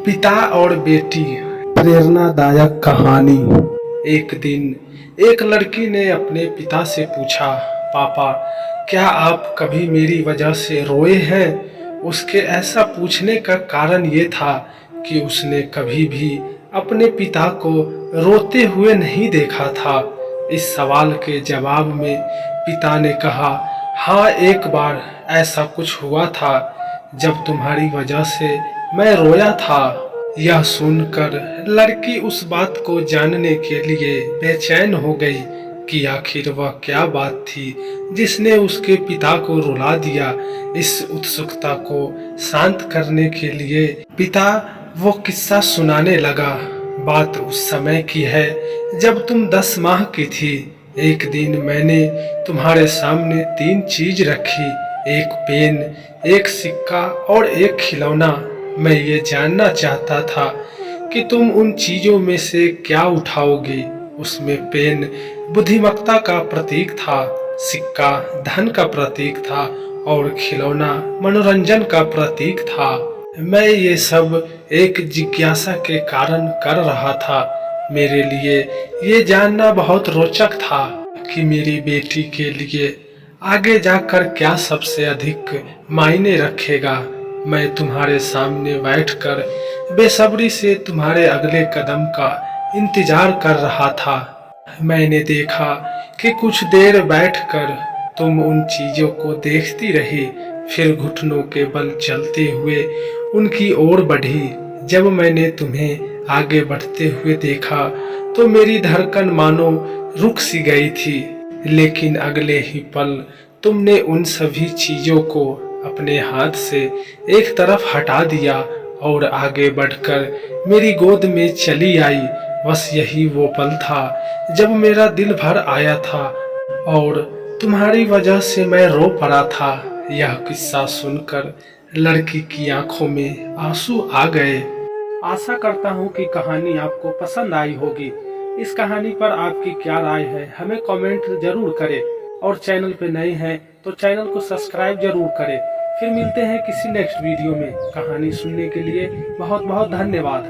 पिता और बेटी, प्रेरणादायक कहानी। एक दिन एक लड़की ने अपने पिता से पूछा, पापा क्या आप कभी मेरी वजह से रोए हैं? उसके ऐसा पूछने का कारण ये था कि उसने कभी भी अपने पिता को रोते हुए नहीं देखा था। इस सवाल के जवाब में पिता ने कहा, हाँ, एक बार ऐसा कुछ हुआ था जब तुम्हारी वजह से मैं रोया था। यह सुनकर लड़की उस बात को जानने के लिए बेचैन हो गई कि आखिर वह क्या बात थी जिसने उसके पिता को रुला दिया। इस उत्सुकता को शांत करने के लिए पिता वो किस्सा सुनाने लगा। बात उस समय की है जब तुम 10 माह की थी। एक दिन मैंने तुम्हारे सामने 3 चीज रखी, एक पेन, एक सिक्का और एक खिलौना। मैं ये जानना चाहता था कि तुम उन चीजों में से क्या उठाओगे। उसमें पेन बुद्धिमत्ता का प्रतीक था, सिक्का धन का प्रतीक था और खिलौना मनोरंजन का प्रतीक था। मैं ये सब एक जिज्ञासा के कारण कर रहा था। मेरे लिए ये जानना बहुत रोचक था कि मेरी बेटी के लिए आगे जाकर क्या सबसे अधिक मायने रखेगा। मैं तुम्हारे सामने बैठकर बेसब्री से तुम्हारे अगले कदम का इंतजार कर रहा था। मैंने देखा कि कुछ देर बैठकर तुम उन चीजों को देखती रही, फिर घुटनों के बल चलते हुए उनकी ओर बढ़ी। जब मैंने तुम्हें आगे बढ़ते हुए देखा तो मेरी धड़कन मानो रुक सी गई थी, लेकिन अगले ही पल तुमने उन सभी चीजों को अपने हाथ से एक तरफ हटा दिया और आगे बढ़कर मेरी गोद में चली आई। बस यही वो पल था जब मेरा दिल भर आया था और तुम्हारी वजह से मैं रो पड़ा था। यह किस्सा सुनकर लड़की की आंखों में आंसू आ गए। आशा करता हूँ कि कहानी आपको पसंद आई होगी। इस कहानी पर आपकी क्या राय है हमें कमेंट जरूर करें और चैनल पे नए हैं तो चैनल को सब्सक्राइब जरूर करें। फिर मिलते हैं किसी नेक्स्ट वीडियो में। कहानी सुनने के लिए बहुत बहुत धन्यवाद।